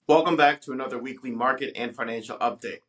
Welcome back to another weekly market and financial update.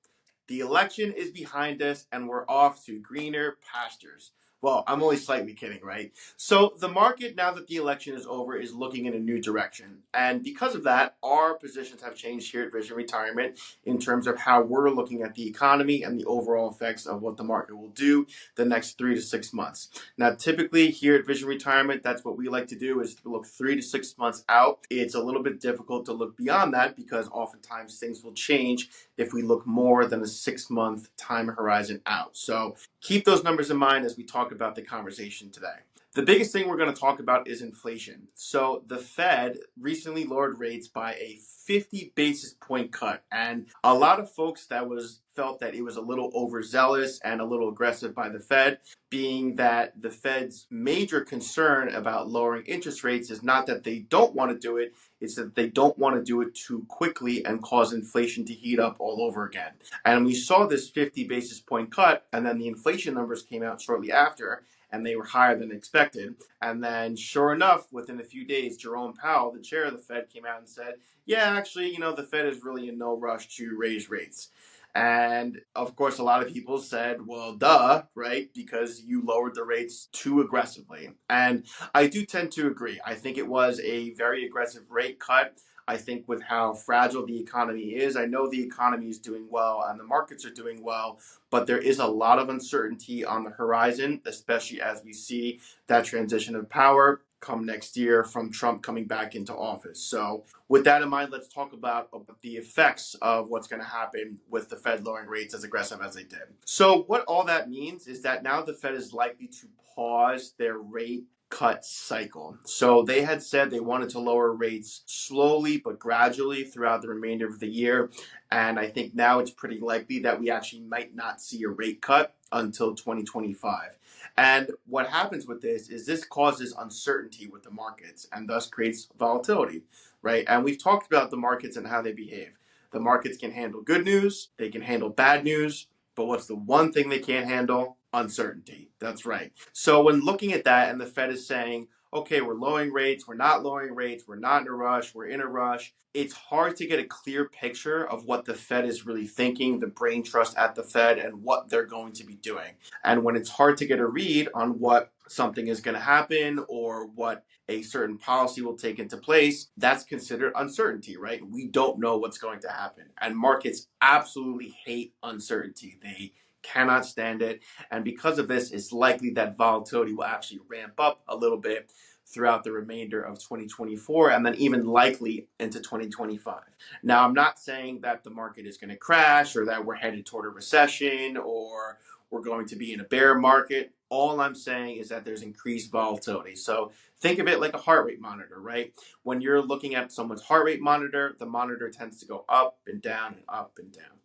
The election is behind us and we're off to greener pastures. Well, I'm only slightly kidding, right? So, the market, now that the election is over, is looking in a new direction. And because of that, our positions have changed here at Vision Retirement in terms of how we're looking at the economy and the overall effects of what the market will do the next 3 to 6 months. Now, typically here at Vision Retirement, that's what we like to do is to look 3 to 6 months out. It's a little bit difficult to look beyond that because oftentimes things will change if we look more than a 6 month time horizon out. So keep those numbers in mind as we talk about the conversation today. The biggest thing we're going to talk about is inflation. So the Fed recently lowered rates by a 50 basis point cut, and a lot of folks felt that it was a little overzealous and a little aggressive by the Fed, being that the Fed's major concern about lowering interest rates is not that they don't want to do it, it's that they don't want to do it too quickly and cause inflation to heat up all over again. And we saw this 50 basis point cut, and then the inflation numbers came out shortly after, and they were higher than expected. And then, sure enough, within a few days, Jerome Powell, the chair of the Fed, came out and said, yeah, actually, the Fed is really in no rush to raise rates. And of course, a lot of people said, well, duh, right? Because you lowered the rates too aggressively. And I do tend to agree. I think it was a very aggressive rate cut. I think with how fragile the economy is, I know the economy is doing well and the markets are doing well, but there is a lot of uncertainty on the horizon, especially as we see that transition of power come next year from Trump coming back into office. So with that in mind, let's talk about the effects of what's going to happen with the Fed lowering rates as aggressive as they did. So what all that means is that now the Fed is likely to pause their rate cut cycle. So they had said they wanted to lower rates slowly but gradually throughout the remainder of the year. And I think now it's pretty likely that we actually might not see a rate cut until 2025. And what happens with this is this causes uncertainty with the markets and thus creates volatility, right? And we've talked about the markets and how they behave. The markets can handle good news, they can handle bad news, but what's the one thing they can't handle? Uncertainty. That's right. So when looking at that and the Fed is saying, okay, we're lowering rates, we're not lowering rates, we're not in a rush, we're in a rush, it's hard to get a clear picture of what the Fed is really thinking, the brain trust at the Fed, and what they're going to be doing. And when it's hard to get a read on what something is going to happen or what a certain policy will take into place, that's considered uncertainty, right? We don't know what's going to happen. And markets absolutely hate uncertainty. They cannot stand it. And because of this, it's likely that volatility will actually ramp up a little bit throughout the remainder of 2024 and then even likely into 2025. Now, I'm not saying that the market is going to crash or that we're headed toward a recession or we're going to be in a bear market. All I'm saying is that there's increased volatility. So think of it like a heart rate monitor, right? When you're looking at someone's heart rate monitor, the monitor tends to go up and down and up and down,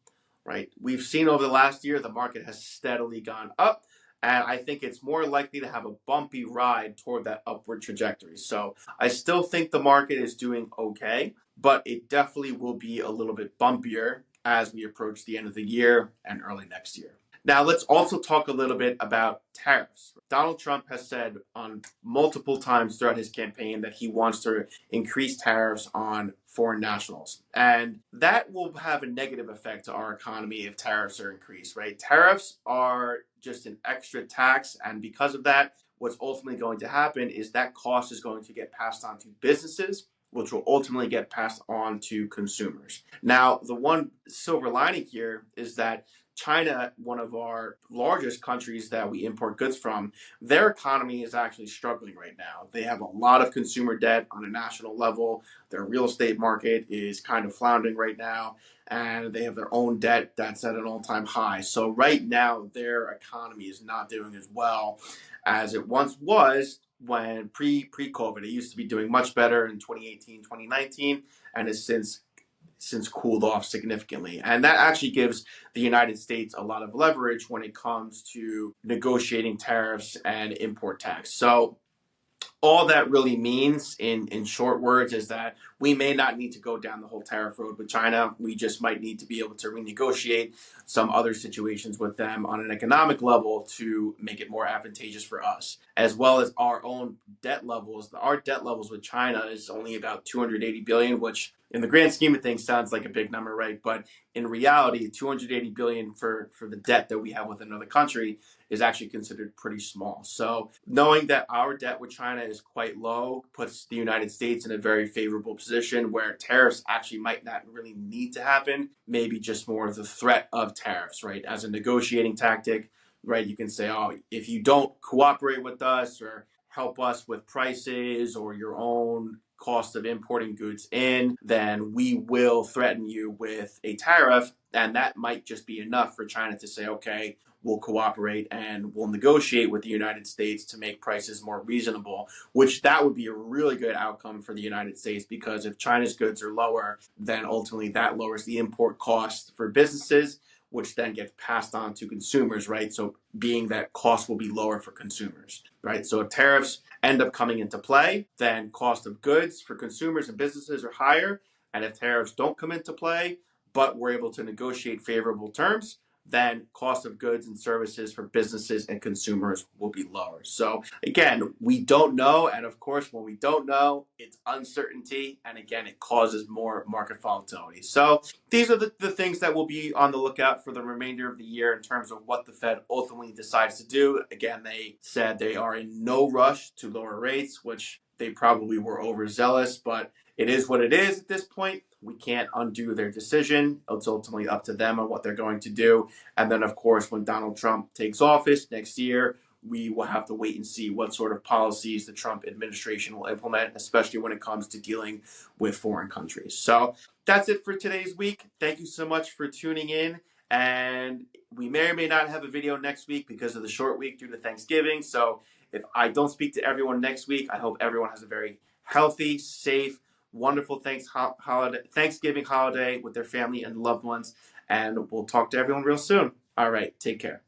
right? We've seen over the last year, the market has steadily gone up. And I think it's more likely to have a bumpy ride toward that upward trajectory. So I still think the market is doing okay, but it definitely will be a little bit bumpier as we approach the end of the year and early next year. Now, let's also talk a little bit about tariffs. Donald Trump has said on multiple times throughout his campaign that he wants to increase tariffs on foreign nationals. And that will have a negative effect to our economy if tariffs are increased, right? Tariffs are just an extra tax. And because of that, what's ultimately going to happen is that cost is going to get passed on to businesses, which will ultimately get passed on to consumers. Now, the one silver lining here is that China, one of our largest countries that we import goods from, their economy is actually struggling right now. They have a lot of consumer debt on a national level. Their real estate market is kind of floundering right now, and they have their own debt that's at an all-time high. So right now, their economy is not doing as well as it once was when pre-COVID. It used to be doing much better in 2018, 2019, and has since cooled off significantly. And that actually gives the United States a lot of leverage when it comes to negotiating tariffs and import tax. So all that really means in short words is that we may not need to go down the whole tariff road with China. We just might need to be able to renegotiate some other situations with them on an economic level to make it more advantageous for us, as well as our own debt levels. Our debt levels with China is only about 280 billion, which in the grand scheme of things sounds like a big number, right? But in reality, 280 billion for the debt that we have with another country is actually considered pretty small. So knowing that our debt with China is quite low puts the United States in a very favorable position where tariffs actually might not really need to happen, maybe just more of the threat of tariffs, right? As a negotiating tactic, right? You can say, oh, if you don't cooperate with us or help us with prices or your own cost of importing goods in, then we will threaten you with a tariff. And that might just be enough for China to say, okay, we'll cooperate and we'll negotiate with the United States to make prices more reasonable, which that would be a really good outcome for the United States, because if China's goods are lower, then ultimately that lowers the import cost for businesses, which then gets passed on to consumers, right? So being that cost will be lower for consumers, right? So if tariffs end up coming into play, then cost of goods for consumers and businesses are higher. And if tariffs don't come into play, but we're able to negotiate favorable terms, then cost of goods and services for businesses and consumers will be lower. So again, we don't know. And of course, when we don't know, it's uncertainty. And again, it causes more market volatility. So these are the things that will be on the lookout for the remainder of the year in terms of what the Fed ultimately decides to do. Again, they said they are in no rush to lower rates, which they probably were overzealous, but it is what it is at this point. We can't undo their decision. It's ultimately up to them on what they're going to do. And then, of course, when Donald Trump takes office next year, we will have to wait and see what sort of policies the Trump administration will implement, especially when it comes to dealing with foreign countries. So that's it for today's week. Thank you so much for tuning in. And we may or may not have a video next week because of the short week due to Thanksgiving. So if I don't speak to everyone next week, I hope everyone has a very healthy, safe, wonderful Thanksgiving holiday with their family and loved ones. And we'll talk to everyone real soon. All right. Take care.